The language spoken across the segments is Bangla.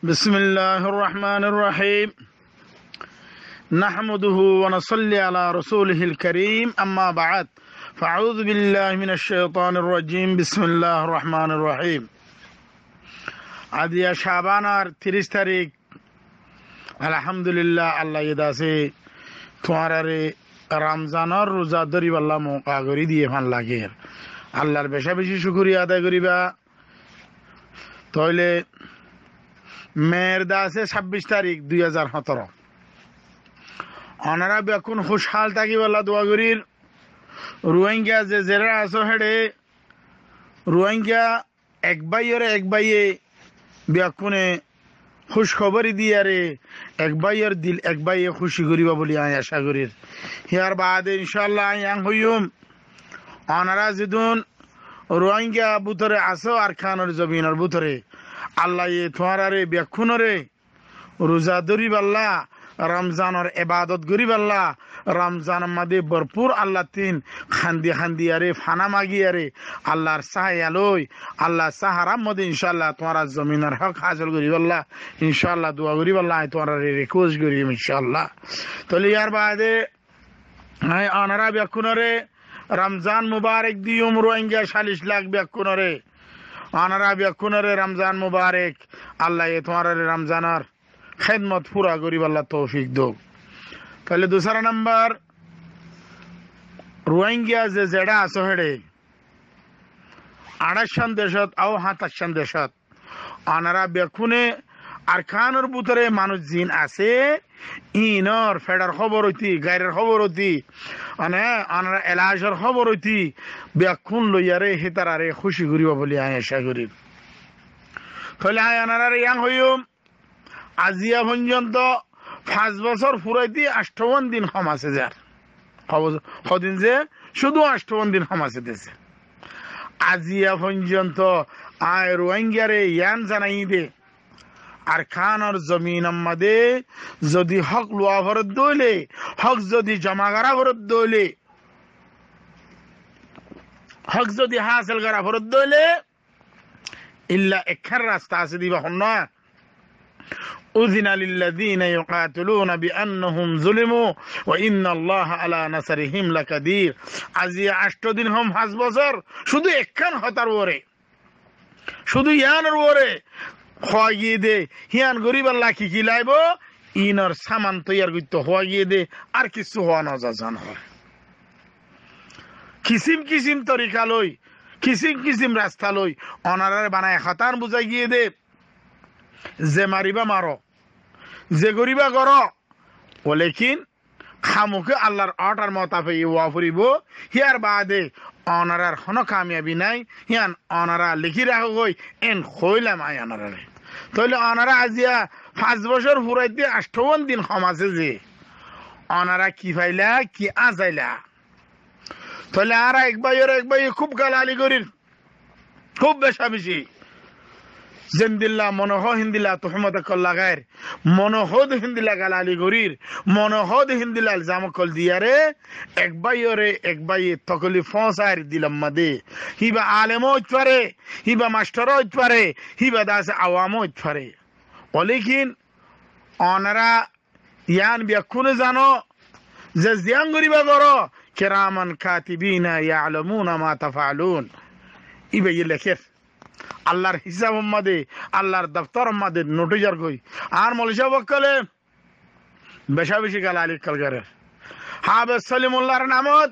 بسم الله الرحمن الرحيم نحمده ونصلي على رسوله الكريم أما بعد فأعوذ بالله من الشيطان الرجيم بسم الله الرحمن الرحيم আদিয়া শাবানার 30 তারিখ আলহামদুলিল্লাহ আল্লাহ ইদাসে তোমারে রমজানের রোজা ধরি আল্লাহ মৌকা করি দিয়ে ফান লাগে আল্লাহর বেশি বেশি শুকরিয়া আদায় করিবা তাহলে মেয়ের দাসে 26 তারিখ 2017 অনারা বেকুন খুশহাল থাকি বলা দোয়া করির রোহিঙ্গা যে জেরা আসো হেডে রোহিঙ্গা এক বাইয়ে বেকুনে খুশ খবরই দিয়ে রে এক বাইয়ের দিল এক বাইয়ে খুশি করিবা বলি আমি আশা করির হিয়ার বাদে ইনশাআল্লাহ ইয়াং হইম অনারা যেদিন রোহিঙ্গা বুতরে আসো আর খানোর জমিনের বুতরে আল্লাহ তোমারে বেকুনরে রোজা ধরি বাল্লা রমজানের ইবাদত করি বাল্লা রমজান মাদে ভরপুর আল্লাহ তিন খান্দি আরে ফানা মাগি আরে আল্লাহর সাহায্য লই আল্লাহ সাহারার মধ্যে ইনশাআল্লাহ তোমার জমিনের হক হাসিল করি বাল্লা ইনশাআল্লাহ দোয়া করি বাল্লা তোমার রিকোয়েস্ট করি ইনশাআল্লাহ তাহলে ইয়ার বাদে আনারা বেকুনরে রমজান মুবারক দিয়ুম রোহিঙ্গা 40 লাখ বেকুনরে আনারা বেকুনরে রমজান মুবারক আল্লাহ তোমার রমজানের খেদমত পুরা করিব আল্লাহ তৌফিক দো তাহলে দুসরা নাম্বার রোহিঙ্গা যে জেডা আছে হেডে 28 দেশত আও 27 দেশত আনারা বেকুনে আর খানোর বুতরে মানুষ জিন আছে ইনর ফেডার খবর হইতি গাইরের খবর হইতি মানে আনারা এলাজের খবর হইতি বেকুন লইয়ারে হেতারারে খুশি করিব বলি আমি আশা করি তাহলে আনারা ইয়াং হইম আজিয়া পর্যন্ত 5 বছর ফুরাইতে 58 দিন কম আছে যার কদিন যে শুধু 58 দিন কম আছে দেশে আজিয়া পর্যন্ত আয় রোহিঙ্গারে ইয়ান জানাই দে আর খানোর জমিন আমাদে যদি হক লোয়া ভরত দইলে হক যদি জমা করা ভরত দইলে হক যদি হাসিল করা ভরত দইলে ইল্লা একখান রাস্তা আছে দিবা হন না أذن للذين يقاتلون بأنهم ظلموا وإن الله على نصرهم لقدير আজিয়া 8 দিন হম 5 বছর শুধু একখান হতার ওরে শুধু ইয়ানের ওরে খোয়াগিয়ে দে হিয়ান গরিব আল্লাহ কি লাইব ইনর সামান তৈয়ার করতে খোয়াগিয়ে দে আর কিছু হওয়া না জান হয় কিসিম তরিকা লই কিসিম রাস্তা লই অনারারে বানায় খাতান বুঝাই গিয়ে দে যে মারিবা মারো যে গরিবা কর ও লেকিন খামুকে আল্লাহর অর্ডার মোতাবেক ওয়া ফুরিব হিয়ার বাদে অনারার কোনো কামিয়াবি নাই হিয়ান অনারা লিখি রাখো গই এন হইলাম আই অনারারে তাহলে অনারা আজিয়া 5 বছর ফুরাইতে 58 দিন সমাজে যে অনারা কি ফাইলা কি আজাইলা তাহলে আর এক ভাই খুব গালালি করির খুব বেশি জিন্দিল্লা মনোহ হিন্দিলা তুহমত কল্লা গায়ের মনোহদ হিন্দিলা গালালি গরির মনোহদ হিন্দিলা জামকল দিয়ারে এক ভাইয়ে তকলি ফসার দিলাম মাদে হিবা আলেম হইতে পারে হিবা মাস্টার হইতে পারে হিবা দাসে আওয়াম হইতে পারে অলেকিন অনারা ইয়ান ব্যাকুনে জানো যে জিয়ান গরিবা করো কিরামান কাতিবিনা ইয়ালামুনা মা তাফআলুন ইবে লেখের আল্লাহর হিসাব মাদে আল্লাহর দফতর মাদে নোটিজার কই আর মলিশা বকলে বেশি গালালি কলগরে হাবেজ সলিমুল্লাহর নামত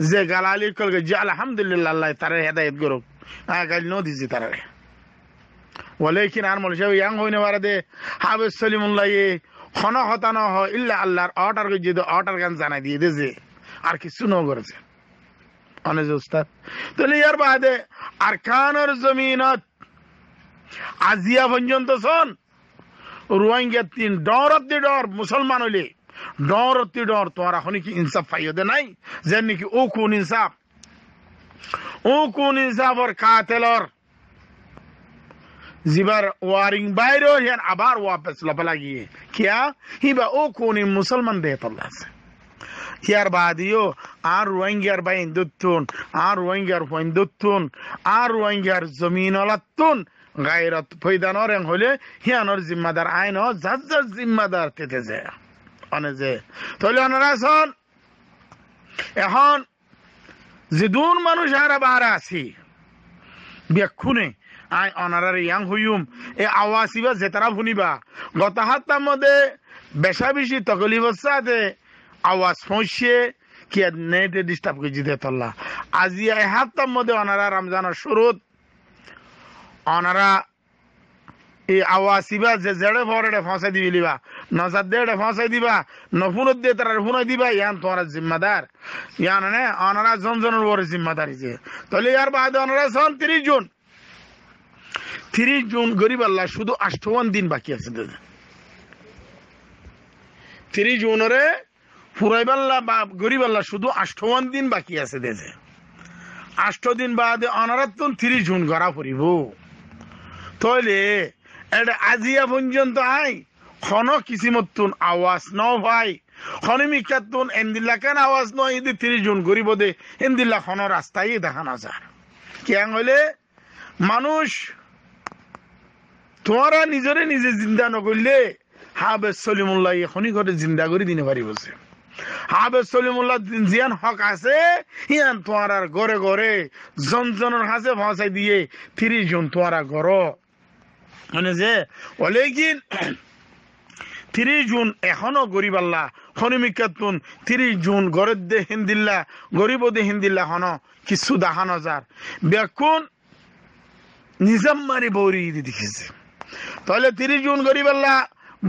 যে গালালি কলগে যে আলহামদুলিল্লাহ আল্লাহ তারে হেদায়েত করুক গাল ন দিছি তারে ওয়ালাকিন আর মলিশা ইয়াং হইনে পারে দে হাবেজ সলিমুল্লাহ খন হতা ন হয় ইল্লা আল্লাহর অর্ডার কই যে অর্ডার গান জানাই দিয়ে দে যে আর কিছু ন করেছে অনেক উস্তাদ তাহলে ইয়ার বাদে আর খানোর জমিনত আজিয়া পর্যন্ত শোন রোহিঙ্গা 3 ডর মুসলমান হইলে ডর তোমার এখন কি ইনসাফ পাইও দে নাই যে নাকি ও কোন ইনসাফ আর কাতেলর জিবার ওয়ারিং বাইরো হিয়ান আবার ওয়াপস লাপলা গিয়ে কিয়া হিবা ও কোন মুসলমান দে আল্লাহ আছে ইয়ার বাদিও আর রোহিঙ্গার বাইন দুতুন আর রোহিঙ্গার ফইন দুতুন আর রোহিঙ্গার জমিন অলাতুন গায়রত ফৈদানর এং হলে হিয়ানোর জিম্মাদার আইন যার যার জিম্মাদার তেতে যে অনে যে তাহলে ওনারা আছেন এখন যেদুন মানুষ হারা বাহারা আছি ব্যাক্ষুনে আই অনারার ইয়াং হইম এ আওয়াসিবা যেতারা শুনিবা গত হাত্তার মধ্যে বেশা বেশি তকলিফ সাথে আওয়াজ পৌঁছে কি নেটে ডিস্টার্ব করে জিতে তল্লা আজি এই হাত্তার মধ্যে অনারা রমজানের শুরুত অনারা এই আওয়াসিবা যে জেড়ে ফরেডে ফাঁসাই দিবি লিবা নজার দেড়ে ফাঁসাই দিবা নফুনত দিয়ে তারা ফুনাই দিবা ইয়ান তোমার জিম্মাদার ইয়ান নে অনারা জনজনের উপরে জিম্মাদারি যে তাহলে ইয়ার বাদে অনারা সন 30 জুন গরিব আল্লাহ শুধু 58 দিন বাকি আছে 30 জুনরে ফুরাইবাল্লা বা গরিব আল্লাহ শুধু 58 দিন বাকি আছে দেশে 8 দিন বাদে অনারাত্তন 30 জুন গড়া ফুরিব তাহলে এটা আজিয়া পর্যন্ত আই খন কিসিমতুন আওয়াজ ন ভাই খনিমিকাতুন এন্দিল্লা কেন আওয়াজ ন ইদি 30 জুন গরিব দে এন্দিল্লা খন রাস্তায় দেখা না যায় কেন হইলে মানুষ তোমারা নিজরে নিজে জিন্দা নকরলে হাবেজ সলিমুল্লাহ এখনই করে জিন্দা করে দিনে পারি বসে হাবেজ সলিমুল্লাহ জিয়ান হক আছে ইয়ান তোমার ঘরে ঘরে জনজনের হাতে পৌঁছাই দিয়ে 30 জুন তোমারা গড় মানে যে বলে কি 30 জুন এখনো গরিব আল্লাহ খনিমিকাতুন 30 জুন গরের দে হিন্দিল্লা গরিব দে হিন্দিল্লা হনো কিছু দেখানো যার ব্যাকুন নিজাম মারি বৌরি দেখিছে তাহলে 30 জুন গরিব আল্লাহ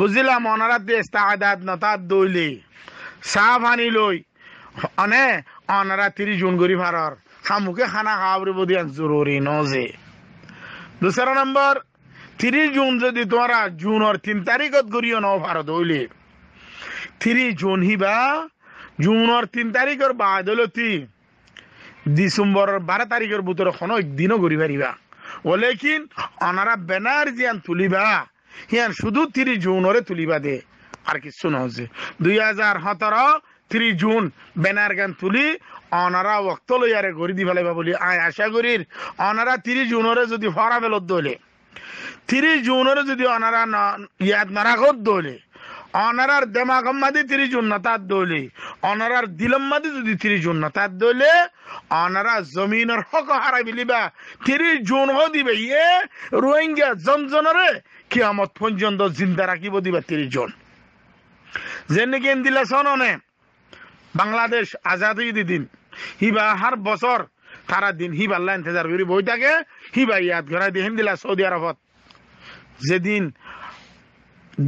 বুঝিলাম অনারা দেশ তাহাদাত নতাত দইলে চাহ পানি লই অনে অনারা 30 জুন গরিব হারর খামুকে খানা খাওয়াবরি বদিয়ান জরুরি নজে দুসরা নম্বর 30 জুন যদি তোমরা জুনের 3 তারিখত গরিও ন ভারত হইলে 30 জুন হিবা জুনের 3 তারিখের বাদ হলতি ডিসেম্বরের 12 তারিখের ভিতরে কোনো একদিনও গরি পারিবা ওলেকিন অনারা ব্যানার জিয়ান তুলিবা হিয়ান শুধু 30 জুনরে তুলিবা দে আর কিছু নহছে 2017 30 জুন ব্যানার গান তুলি অনারা ওক্ত লইয়ারে গরি দি ফেলাইবা বলি আয় আশা করির অনারা 30 জুনরে যদি ফরা বেলত দলে 30 জুনরে যদি অনারা ইয়াদ নারাখত দলে অনারার দেমাগম মাদি 30 জুন নতাত দলে অনারার দিলম মাদি যদি 30 জুন নতাত দলে অনারা জমিনের হক হারাই বিলিবা 30 জুন হ দিবে ইয়ে রোহিঙ্গা জনজনরে কিয়ামত পর্যন্ত জিন্দা রাখিব দিবা 30 জন যেন কেন দিলা সননে বাংলাদেশ আজাদি দিন হিবা হার বছর তারা দিন হিবা আল্লাহ ইন্তজার করি বই থাকে হিবা ইয়াদ ঘরাই দিন দিলা সৌদি আরবত যেদিন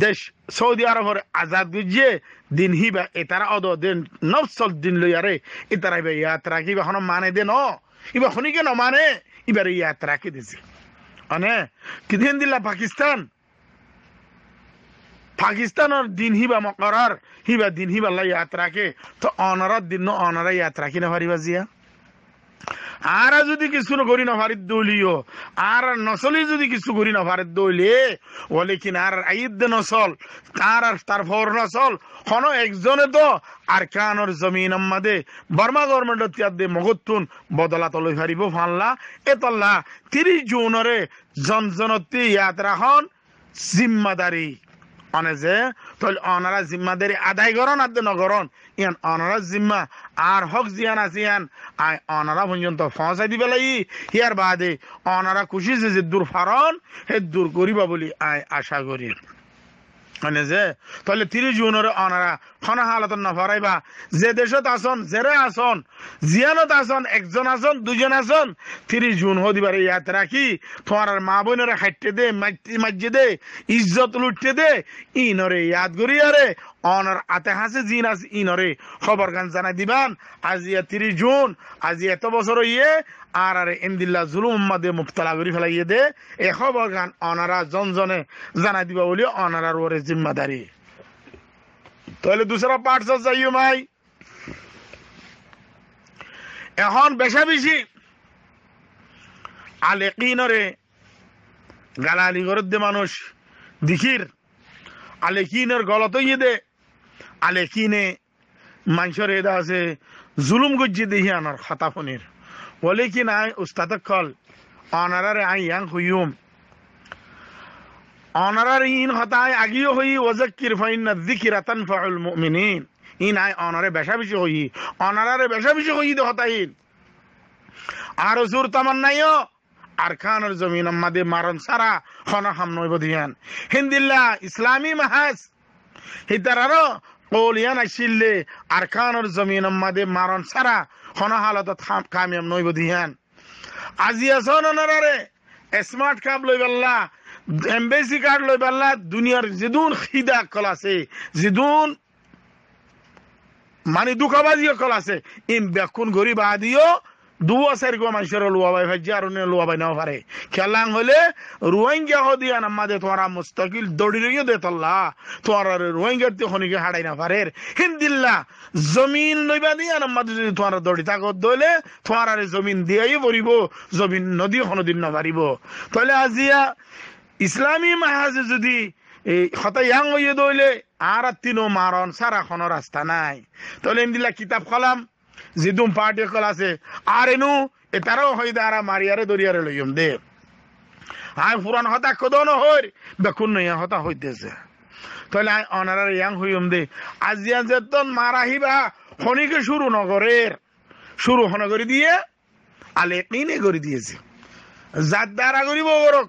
দেশ সৌদি আরবের আজাদ গুজিয়ে দিন হিবা এতারা অদ দিন নফসল দিন লইয়ারে এতারা হিবা ইয়াদ রাখি বা মানে দে ন ইবা খনিকে ন মানে এবার ইয়াদ রাখি দিছে মানে কিদিন দিলা পাকিস্তানের দিন হিবা মকরার হিবা দিন হিবা আল্লাহ ইয়াদ রাখে তো অনারার দিন অনারা ইয়াদ রাখি না পারিবা জিয়া আর যদি কিছু করি না পারি দলিও আর নসলি যদি কিছু করি না পারে দলে বলে কিনা আর ঈদ নসল তার ফর নসল কোনো একজনে তো আর কানোর জমিন আমাদে বর্মা গভর্নমেন্ট তিয়াদে মগতুন বদলাত লই পারিব ফানলা এতল্লা 30 জুনরে জনজনতি ইয়াদ রাখন জিম্মাদারি অনে যে তাহলে অনারা জিম্মাদারি আদায় করন আর নগরন ইয়ান অনারা জিম্মা আর হক জিয়ান আসিয়ান আই অনারা পর্যন্ত পৌঁছাই দিবে লাগি ইয়ার বাদে অনারা খুশি যে দূর ফারন হে দূর করিবা বলি আই আশা করি মানে যে তাহলে 30 জুনের অনারা খনা হালত না ফরাইবা যে দেশত আসন জেরে আসন জিয়ানত আসন একজন আসন দুজন আসন 30 জুন হদিবারে ইয়াত রাখি তোমার মা বোনেরা খাইতে দে মাজ্জে দে ইজ্জত লুটতে দে ইনরে ইয়াদ করিয়ারে অনার আতে হাসে জিন আছে ইনরে খবর গান জানাই দিবান আজিয়া 30 জুন আজি এত বছর ইয়ে আর আরে ইন্দিল্লা জুলুম উম্মাদে মুবতালা করি ফেলাইয়ে দে এ খবর গান অনারা জনজনে জানাই দিবা বলি অনারার ওরে জিম্মাদারি তাহলে দুসরা পার্ট যাইও মাই এখন বেশা বেশি আলেকিনরে গালালি গরদ দে মানুষ দিখির আলেকিনের গলত ইয়ে দে আলেকিনে মানুষের এদা আছে জুলুম গজ্জি দেহি আনার খাতাফনির বলে কি নাই উস্তাদ কল অনারারে আই ইয়াং হুইম অনারার ইন হতায় আগিও হই ওয়াজাক্কির ফাইন্না যিকরা তানফাউল মুমিনিন ইন আই অনারে বেশা বেশি হই অনারারে বেশা বেশি হই দে হতাইন আর জোর তামান্নাইও আরকানের জমিন আমাদের মারণ সারা খনা হাম নইব দিয়ান হিন্দিল্লা ইসলামী মাহাজ হিতারারো কলিয়ান আইসিল্লে আরকানের জমিন আমাদের মারণ সারা খনা হালত কামিয়াম নইব দিয়ান আজিয়া সননারে স্মার্ট কার্ড লইবাল্লা এমবেসি কার্ড লইবাল্লা দুনিয়ার জিদুন খিদা কল আছে জিদুন মানে দুঃখবাজিও কল আছে ইম বেকুন গরিব আদিও দুয়া সারি গো মানুষের লোয়াবাই ভাজি আর লোয়াবাই নাও পারে খেলাং হলে রোহিঙ্গা হদিয়ান আমাদের তোমারা মুস্তাকিল দড়ি রইও দে তল্লা তোমার রোহিঙ্গার তে খনিকে হাড়াই না পারে হিন্দিল্লা জমিন লইবা দিয়ান আমাদের যদি তোমার দড়ি তাকত দইলে তোমার জমিন দিয়াই পড়িব জমিন নদী কোনদিন না পারিব তাহলে আজিয়া ইসলামী মাহাজে যদি এই হতাই ইয়াং হইয়ে দইলে আর তিনো মারণ সারা কোনো রাস্তা নাই তাহলে হিন্দিল্লা কিতাব খলাম জিদুম পার্টি কল আছে আর এনু এটারও হয়ে দাঁড়া মারিয়ারে দরিয়ারে লইম দে আয় পুরান হতা কদন হই বেকুন নইয়া হতা হইতেছে তাহলে আয় অনারার ইয়াং হইম দে আজিয়া যেতন মারাহিবা খনিকে শুরু নগরের শুরু হনগরি দিয়ে আলে কিনে করে দিয়েছে যার দ্বারা করিব গরক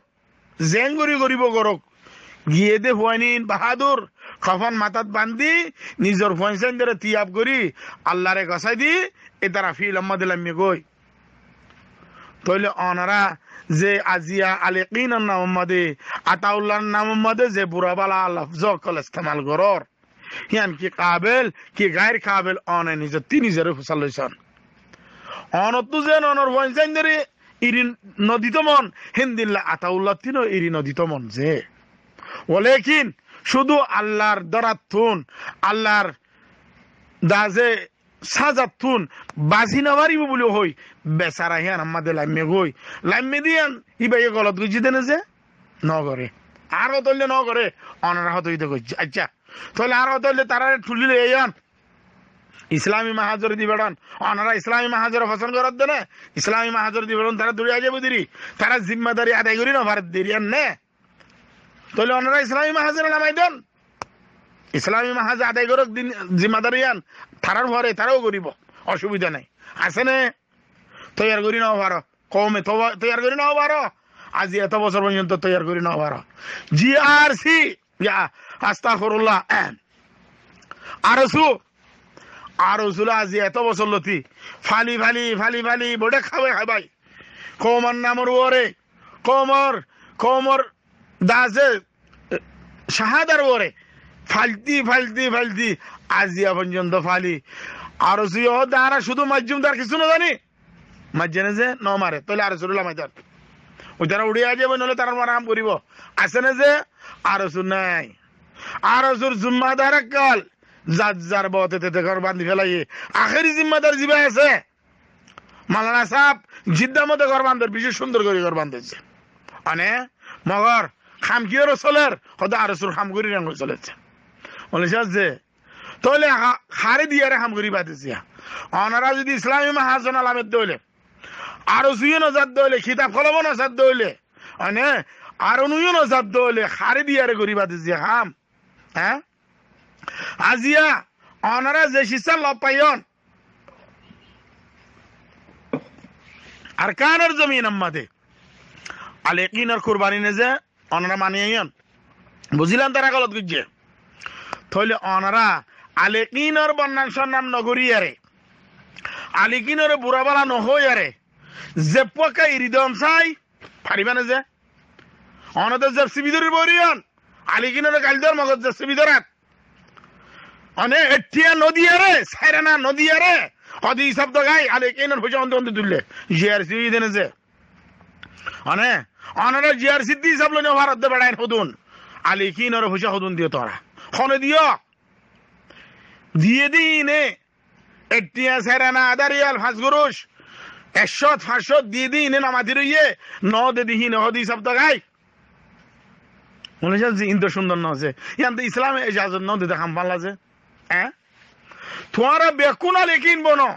জেঙ্গরি করিব গরক গিয়ে দে হুয়াইনিন বাহাদুর খফন মাথাত বান্ধি নিজের ফয়েন্সেন ধরে তিয়াব করি আল্লাহরে গসাই দি এ তারা ফিল আম্মাদিল্লামি গই তইলে অনারা যে আজিয়া আলেকিন নামে আতাউল্লাহর নামে যে বুড়াবালা লফজ কল ইস্তেমাল গরর হিয়ান কি কাবেল কি গায়ের কাবেল অনে নিজে তিনি নিজের ফুসাল লইছন অনতু যে অনর ফয়েন্সেন ধরে ইরি নদীত মন হিন্দিল্লা আতাউল্লাহ তিনো ইরি নদীত মন যে ওলেকিন শুধু আল্লাহর দরাতুন আল্লাহর দাজে সাজাতুন বাজি না পারিব বলে হই বেচারা হিয়ান আমাদের লাইমে গই লাইমে দিয়ান ইবাই গলত গুজি দেনে যে নগরে আরো তৈলে নগরে অনারা হইতে গইছে আচ্ছা তাহলে আরো তৈলে তারা ঠুলিলে ইয়ান ইসলামী মাহাজর দিবেড়ন অনারা ইসলামী মাহাজর ফসল করার দেনে ইসলামী মাহাজর দিবেড়ন তারা দূরে যাবে দিরি তারা জিম্মাদারি আদায় করি না ভারত দিরিয়ান নে তাহলে ওনারা ইসলামী মাহাজের নামাই দেন ইসলামী মাহাজ আদায় করক দিন জিম্মাদারিয়ান তারার ভরে তারাও করিব অসুবিধা নাই আছে নে তৈয়ার করি নাও পারো কমে তৈয়ার করি নাও পারো আজি এত বছর পর্যন্ত তৈয়ার করি নাও পারো জিআরসি আস্তাগফিরুল্লাহ আরসু আজি এত বছর লতি ফালি ফালি ফালি ফালি বড়ে খাবে খাবাই কমর নামর ওরে কমর দাসে শাহাদার ওরে ফালতি ফালতি ফালতি আজিয়া পর্যন্ত ফালি আর দ্বারা শুধু মাজুমদার কিছু না জানি মাজেনে যে ন মারে তাহলে আর সুরুল্লাহ মাইদার ওই তারা উড়িয়া যাবে নলে তারা মারাম করিব আছে না যে আর নাই আর জুম্মাদার কাল যার যার বতে তেতে ঘর বান্ধি ফেলাই আখেরি জিম্মাদার জিবা আছে মালানা সাহেব জিদ্দার মধ্যে ঘর বান্ধব বিশেষ সুন্দর করে ঘর বান্ধেছে মানে মগর খামকিও রসলের হয়তো আর খামগুড়ি রঙ চলেছে বলেছে যে তাহলে হারে দিয়ে খামগুড়ি বাঁধেছে অনারা যদি ইসলামী মাহাজন আলামের দইলে আরো জুইও নজার দইলে খিতাব কলম নজার দইলে মানে আরো নুইও নজার দইলে হারে দিয়ে গড়ি বাঁধেছে হাম হ্যাঁ আজিয়া অনারা যে শিশা লব পাইন আর কানের জমিন আমাদের আলেকিনের কুরবানি নে যে অনারা মানিয়ে বুঝিলাম তারা গলত গুজছে তাহলে অনারা আলেকিনের বন্যান সন্নাম নগরী আরে আলেকিনের বুড়াবালা নহই আরে যে পকা ইরিদম চাই পারিবা না যে অনাদের জেপসি বিদরের বরিয়ন আলেকিনের গালদার মগজ জেপসি বিদরাত অনে এটিয়া নদী আরে সাইরানা নদী আরে হদি শব্দ গাই আলেকিনের ভুজা অন্ত অন্ত তুললে জিআরসি দেনে যে অনে অনারা জিআরসি দি সব লনে ভারত দে বড়াই হদুন আলেকিনের ভুজা হদুন দিও তোরা খনে দিও দিয়ে দিনে এটিয়া সাইরানা আদারিয়াল ফাসগুরুশ 100 দিয়ে দিনে নামাজি রইয়ে ন দে দিহিনে হদি শব্দ গাই মনে হচ্ছে ইন্দো সুন্দর ন আছে ইয়ান তো ইসলামে ইজাজত ন দিতে খাম পাল্লা যে হ্যাঁ তোমারা বেকুন আলেকিন বনো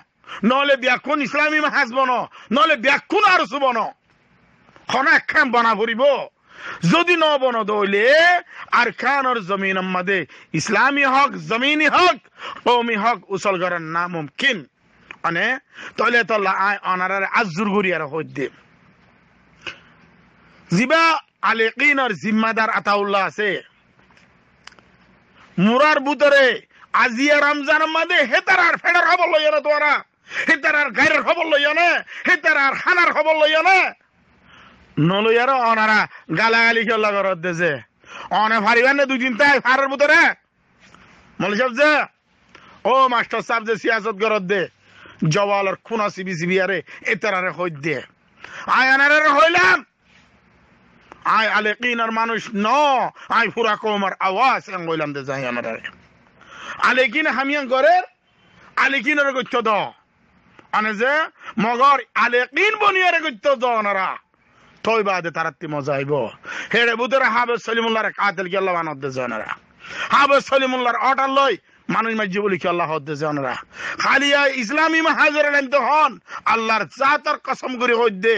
নহলে বেকুন ইসলামী মাহাজ বনো নহলে বেকুন আরসু বনো খনা একখান বনা ভরিব যদি নবন দইলে আর খানোর জমিন মধ্যে ইসলামী হক জমিনি হক কৌমি হক উসল করার না মুমকিন মানে তলে তল্লা আয় অনারার আজুর গড়িয়ার হইতে জিবা আলেকিনের জিম্মাদার আতাউল্লাহ আছে মুরার বুতরে আজিয়া রমজান মধ্যে হেতারার ফেডার খবর লইয়া না তোরা হেতারার গায়ের খবর লইয়া না হেতারার খানার খবর লইয়া না নলইয়ার অনারা গালাগালি খেলা করত দেছে অনে ফারিবার না দুই দিন তাই ফারের ভিতরে মলি সাহেব যে ও মাস্টার সাহেব যে সিয়াসত করত দে জওয়ালর খুনা সিবি সিবি আরে এতারারে হই দে আয় আনারে হইলাম আয় আলেকিনার মানুষ ন আয় পুরা কৌমার আওয়াজ হইলাম দে যাই আনারে আলেকিন হামিয়ান করে আলেকিনের গত্য দ আনে যে মগর আলেকিন বনিয়ারে গত্য দ ওনারা তই বাদে তারাত্তি মজা আইব হেড়ে বুতরে হাবেজ সলিমুল্লাহর কাতেল কি আল্লাহ বানাত দেছে ওনারা হাবেজ সলিমুল্লাহর অটার লই মানুষ মাঝি বলি কি আল্লাহ হদ দেছে ওনারা খালিয়া ইসলামী মাহাজের তো হন আল্লাহর জাতর কসম করে হই দে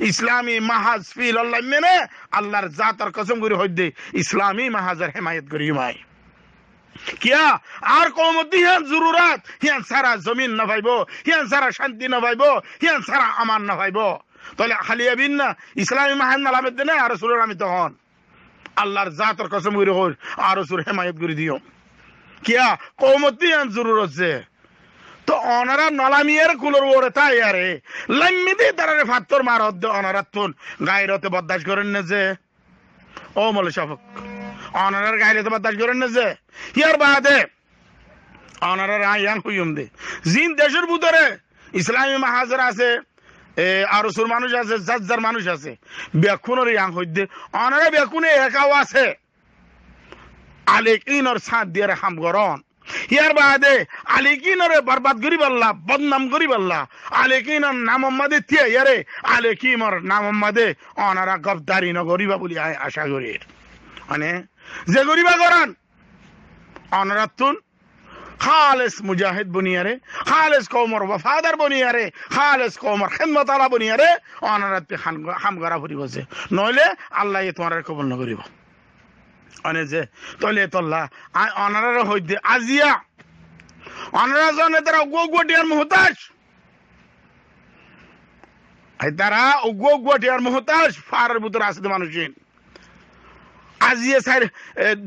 ইসলামী মাহাজ ফিল আল্লাহ মেনে আল্লাহর জাতর কসম করে হই দে ইসলামী মাহাজের হেমায়ত করি মাই কিয়া আর কৌমতি হিয়ান জরুরত হিয়ান সারা জমিন না পাইব হিয়ান সারা শান্তি না পাইব হিয়ান সারা আমান না পাইব তাহলে খালিয়া বিন না ইসলামী মাহান নালামের দিনে আর রসুলের আমি তখন আল্লাহর জাতর কসম করে হই আর রসুল হেমায়ত করে দিও কিয়া কৌমতি হিয়ান জরুরত যে তো অনারা নলামিয়ার কুলোর ওরে তাই আরে লাম্মি দিয়ে তারারে ফাত্তর মারত দে অনারাত্তুন গায়রতে বরদাশ করেন না যে ও মলে শাফক অনারার গায়রতে বরদাশ করেন না যে ইয়ার বাদে অনারার আয়ান হইম দে জিন দেশের ভিতরে ইসলামী মাহাজার আছে আর রসুল মানুষ আছে জাজ্জার মানুষ আছে বেকুনের ইয়াং হইদে অনারা বেকুনে একাও আছে আলেকিনর সাথ দিয়ে হাম গরন ইয়ার বাদে আলেকিনরে বরবাদ করি বললা বদনাম করি বললা আলেকিনর নাম মাদে থিয়া ইয়ারে আলেকিমর নাম মাদে অনারা গফদারি ন গরিবা বলি আশা করি মানে যে গরিবা করান অনারাতুন খালেস মুজাহিদ বনিয়ারে খালেস কৌমর ওয়াফাদার বনিয়ারে খালেস কৌমর খেদমত আলা বনিয়ারে অনারাতে হাম করা ফুরি বসে নইলে আল্লাহ তোমার কবল ন করিব অনে যে তলে তল্লা অনারার হইতে আজিয়া অনারা জনে তারা গোটিয়ার মুহতাজ তারা গোটিয়ার মুহতাজ ফারের ভিতরে আছে মানুষের আজিয়া স্যার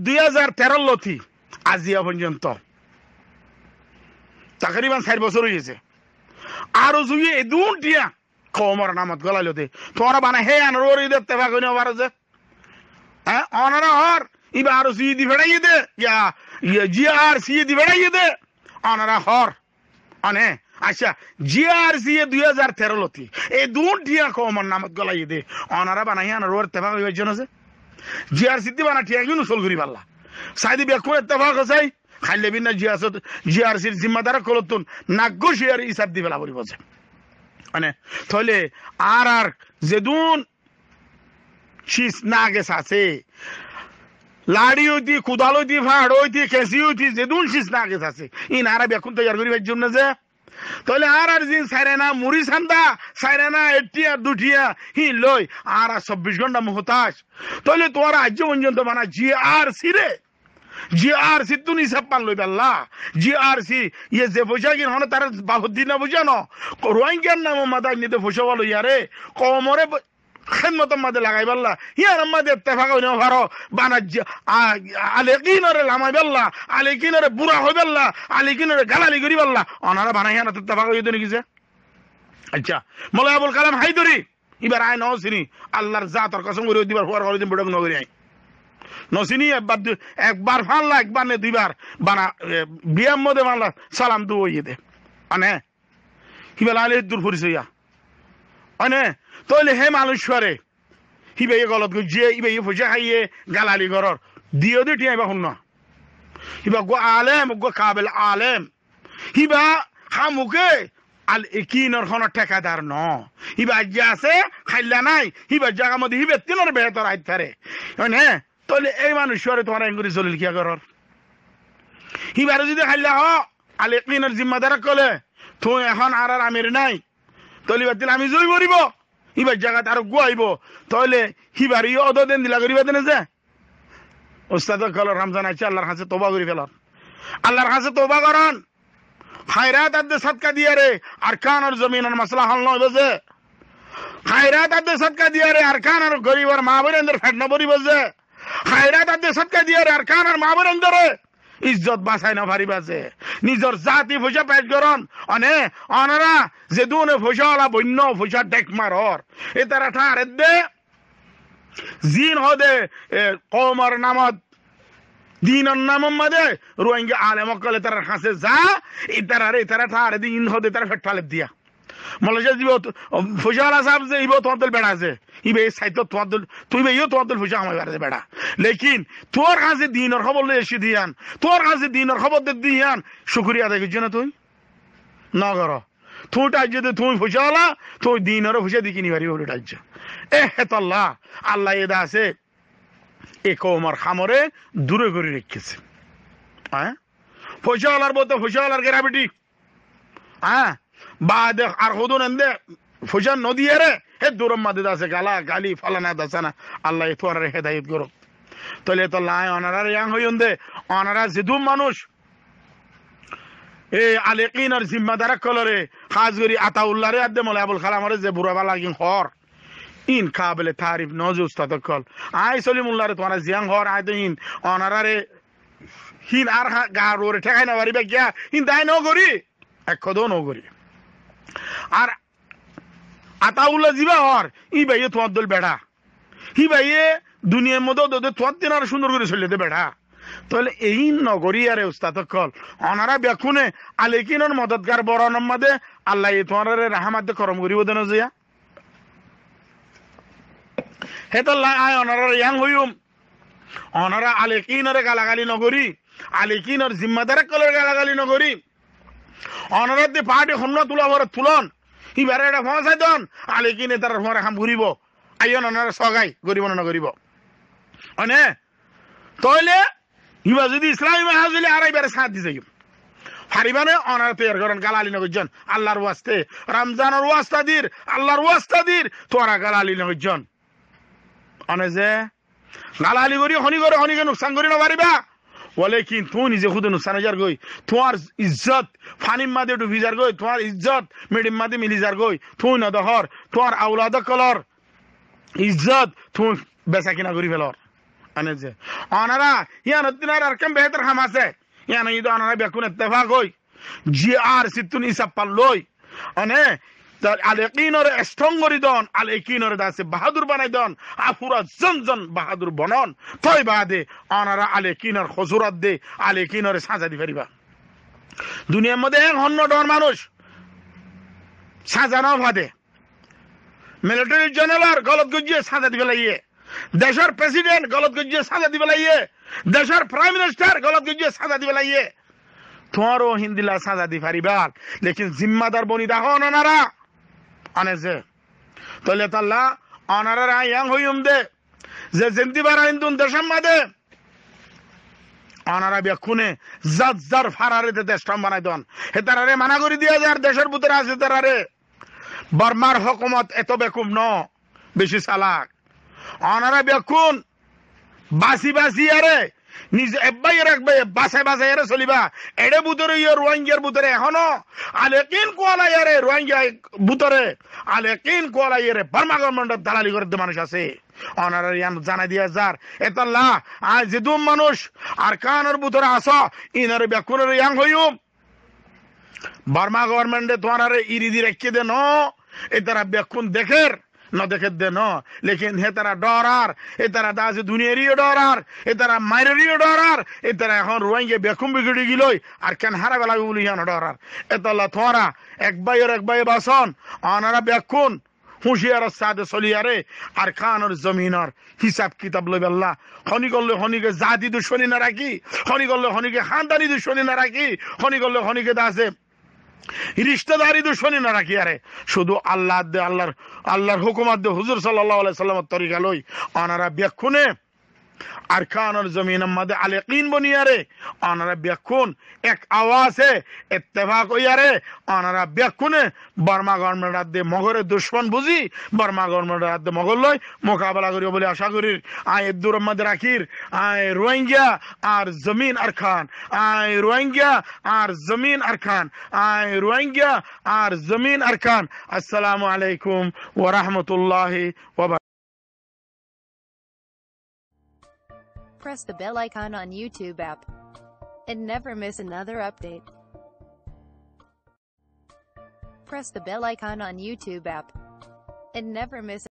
2013 লথি আজিয়া পর্যন্ত তাকরিবান 4 বছর হয়েছে আরো জুয়ে দুন টিয়া কমর নামত গলাইলো দে তোরা বানা হে আনর ওর ইদের তেবা কইনো পারে যে হ্যাঁ অনারা হর ইবা আরো জুয়ে দি ফেড়াইয়ে দে ইয়া জিআরসি দি ফেড়াইয়ে দে অনারা হর অনে আচ্ছা জিআরসি 2013 লতি এই দুন টিয়া কমর নামত গলাইয়ে দে অনারা বানাই আনর ওর তেবা কইবার জন্য যে জিআরসি দি বানা টিয়া কিনু সল করি পাল্লা সাইদি বেকু তেবা কসাই খাইলে বিনা জিআরসির জিম্মাদার কলতুন নাগোশিয়ার হিসাব দি ফেলা পড়িব মানে তাহলে আর যেদুন শীষ না গেছে আছে লাড়ি হইতি কুদাল হইতি ফাড় হইতি কেসি হইতি যেদুন শীষ না গেছে আছে ইন আর বেকুন তৈরি করিবার জন্য যে তাহলে আর জিন সাইরে না মুড়ি সান্দা সাইরে না এটিয়া দুটিয়া হি লই আর 24 ঘন্টা মুহতাজ তাহলে তোমার আজ পর্যন্ত মানা জিআরসি রে জিআরসি তুনি সব পান লই বেল্লা জিআরসি ইয়ে যে পয়সা কিন হন তার বাহুদ্দিন না বুঝানো রোহিঙ্গার নাম মাদাই নিতে পয়সা বলো ইয়ারে কমরে খেদমত মাদে লাগাই বেল্লা ইয়ার মাদে ইত্তেফাক হইনো পারো বানা আলেকিনরে লামাই বেল্লা আলেকিনরে বুড়া হই বেল্লা আলেকিনরে গালালি করি বেল্লা অনারা বানাই না ইত্তেফাক হইতো নাকি যে আচ্ছা মৌলানা আবুল কালাম হায়দরি এবার আয় নসিনি আল্লাহর জাতর কসম করে দিবার হওয়ার করে দিন বড় নগরি আই নসিনি একবার ফানলা একবার নে দুইবার বানা বিয়ার মধ্যে মানলা সালাম দু ওই দে আনে হিবেলা আলে দূর ফুরিছে ইয়া আনে তইলে হে মানুষরে হিবে গলত গুজিয়ে ইবে ফুজা খাইয়ে গালালি ঘরর দিও দি টিয়া বা শুন হিবা গো আলেম গো কাবিল আলেম হিবা হামুকে আল একিনর খন ঠেকাদার ন হিবা আজ্ঞা আছে খাইলা নাই হিবা জায়গা মধ্যে হিবে তিনর বেহতর আইতারে মানে তাহলে এই মানুষরে তোমার এঙ্গুরি চলিল কিয়া করর হিবারে যদি খাইলা হ আলেকিনের জিম্মাদার কলে তুই এখন আর আমির নাই তলি বাতিল আমি জয় করিব ইবার জায়গাতে আরো গুয়াইব তাহলে হিবারি অদ দেন দিলা করিবা দেন যে ওস্তাদ কল রমজান আছে আল্লাহর কাছে তওবা করি ফেলার আল্লাহর কাছে তওবা করেন খায়রাত আদে সদকা দিয়া রে আরকান আর জমিনের মাসলা হল নয় বুঝে খায়রাত আদে সদকা দিয়া রে আরকান আর গরিবর মা বোনের અંદર ফেট না পড়ি বুঝে খায়রাত আদে সদকা দিয়া রে আরকান আর মা বোনের અંદર ইজ্জত বাঁচাই না পারিবা যে নিজের জাতি পয়সা পেট করন অনে অনারা যে দুনে পয়সা ওলা বন্য পয়সা ডেক মারর এ তারা ঠার দে জিন হদে কওমার নামত দিনের নাম মাদে রোহিঙ্গা আলেম কলে তার কাছে যা ইতারা ঠার দিন হদে তারা ফেট ফালে দিয়া মলজা দিব পয়সা ওলা সাহেব যে ইবো তোমাদের বেড়া আছে ইবে সাইতো তোমাদের তুই বেইও তোমাদের পয়সা আমায় বাড়ে বেড়া লেকিন তোর কাছে দিনের খবর লই এসে দিয়ান তোর কাছে দিনের খবর দে দিয়ান শুকরিয়া আদায় করছ না তুই না কর তুই টাইজ যদি তুই পয়সা ওলা তুই দিনেরও পয়সা দি কিনি পারিব বলে টাইজ হেতাল্লাহ আল্লাহ এদা আছে এ কওমার খামরে দূরে করে রেখেছে হ্যাঁ পয়সা ওলার বলতে পয়সা ওলার গ্রাভিটি হ্যাঁ বাদ আর হদুন এন্দে পয়সা নদী রে হে দূরম মাদে আছে গালা গালি ফালানা দাসানা আল্লাহ তোর হেদায়েত করো তাহলে তো লাই অনারার ইয়াং হইন দে অনারা জিদুম মানুষ এ আলেকিন আর জিম্মাদার কলরে খাজগরি আতাউল্লাহ রে আদে মলে আবুল কালামরে যে বুড়া বালা গিন হর ইন কাবিলে তারিফ নজ উস্তাদ কল আই সলিমুল্লাহ রে তোরা জিয়াং হর আই তো ইন অনারারে হিন আর গাড়োরে ঠেকাই না পারিবা কিয়া ইন দাই ন করি এক কদো ন করি আর আতাউল্লাহ জিবা হর ই ভাইয়ে তোমার দল বেড়া হি ভাইয়ে দুনিয়ার মধ্যে তোদের তোমার দিন আর সুন্দর করে চলে দে বেড়া তাহলে এই নগরী আরে উস্তাদ কল অনারা ব্যাকুনে আলেকিনের মদতগার বড় নম্মাদে আল্লাহ তোমার রাহামাদে করম করিব দেন জিয়া হেতাল্লাহ আয় অনারা ইয়াং হইম অনারা আলেকিনের গালাগালি নগরী আলেকিনের জিম্মাদার কলের গালাগালি নগরী অনারা দিয়ে পাহাড়ে হন্না তুলা ভরে তুলন ইবারে এটা ফসাই দন আলেকিনে তার ফরে খাম ঘুরিব আইন অনারা সগাই গরিব না গরিব অনে তাহলে ইবা যদি ইসলামী মাহাজুলি আর এবারে সাথ দিছে হারিবানে অনার তৈরি করেন গালালি নগরজন আল্লাহর ওয়াস্তে রমজানের ওয়াস্তাদির আল্লাহর ওয়াস্তাদির তোরা গালালি নগরজন অনে যে গালালি করি হনিকে নুকসান করি না পারিবা বলে কি তুই নিজে খুদে নুকসান যার গই তোমার ইজ্জত ফানিম মাদে ডুবি যার গই তোমার ইজ্জত মিডিম মাদে মিলি যার গই তুই না দহর তোমার আউলাদ কলর ইজ্জত তুই বেচা কিনা করি ফেলর আনে যে অনারা ইয়ান দিনার আর কেম বেহতর হাম আছে ইয়ান ইদ অনারা বেকুন ইত্তেফাক হই জি আর সিতুন ইসাব পাল্লই অনে আলেকিনরে স্ট্রং করি দন আলেকিনরে দাসে বাহাদুর বানাই দন আফুরা জন বাহাদুর বনন তই বাদে অনারা আলেকিনর খজুরাত দে আলেকিনরে সাজা দি পারিবা দুনিয়ার মধ্যে এক হন্য ডর মানুষ সাজানো ভাদে মিলিটারি জেনারেল গলত গুজিয়ে সাজা দিবে লাইয়ে দেশের প্রেসিডেন্ট গলত গুজিয়ে সাজা দিবে লাইয়ে দেশের প্রাইম মিনিস্টার গলত গুজিয়ে সাজা দিবে লাইয়ে তোমারও হিন্দিলা সাজা দি পারিবা লেকিন জিম্মাদার বনি দেখো অনারা আনেছে তাহলে তাল্লা অনারা ইয়াং হইম দে যে জেন্দিবার হিন্দুন দেশম মাদে অনারা বেকুনে জার ফারারে দেশটাম বানাই দন হে তারারে মানা করে দিয়া যার দেশের ভিতরে আছে তারারে বর্মার হুকুমত এত বেকুম ন বেশি চালাক অনারা বেকুন বাসি আরে নিজে এব্বাই রাখবে বাসায় এরে চলিবা এড়ে বুতরে ইয়ে রোহিঙ্গার বুতরে এখনো আলেকিন কোয়ালা ইয়ারে রোহিঙ্গা বুতরে আলেকিন কোয়ালা ইয়ারে বার্মা গভর্নমেন্টের দালালি করে মানুষ আছে অনারা ইয়ান জানাই দিয়া যার এতাল্লাহ আজ যেদুম মানুষ আর কানের বুতরে আস ইনারে বেকুনের ইয়াং হইম বার্মা গভর্নমেন্টে তোমার ইরিদি রেখে দে ন এ তারা বেকুন দেখের ন দেখে দে ন লেকিন হে তারা ডরার এ তারা দাসে দুনিয়ারই ডরার এ তারা মাইরেরই ডরার এ তারা এখন রোহিঙ্গা বেকুম বিগড়ি গিলই আর কেন হারা বেলা বলি ইয়ান ডরার এতাল্লাহ তোরা এক ভাই বাসন অনারা বেকুন হুঁশিয়ার সাদে চলিয়ারে আর খানোর জমিনর হিসাব কিতাব লই বেল্লা হনি করলে হনিকে জাতি দুশ্মনী না রাখি হনি করলে হনিকে খানদানি দুশ্মনী না রাখি হনি করলে হনিকে দাসে রিশতেদারি দুশ্মনী না রাখি আরে শুধু আল্লাহর হুকুমাত দে হুজুর সাল্লাল্লাহু আলাইহি সাল্লামের তরিকা লই অনারা বেকুনে अरकान और ज़मीन मद अलकीन बनियारे अनरा बेकुन एक आवाज़ है इत्तेफाक हो यारे अनरा बेकुन बर्मा गवर्नमेंट दे मगरे दुश्मन बुझी बर्मा गवर्नमेंट दे मगल लय मुकाबला करियो बोले आशा करी आय दूर मद राखिर आय रोहिंग्या और ज़मीन अरकान आय रोहिंग्या और ज़मीन अरकान आय रोहिंग्या और ज़मीन अरकान अस्सलामु अलैकुम व रहमतुल्लाहि व बरकातहू। Press the bell icon on YouTube app and never miss another update. Press the bell icon on YouTube app and never miss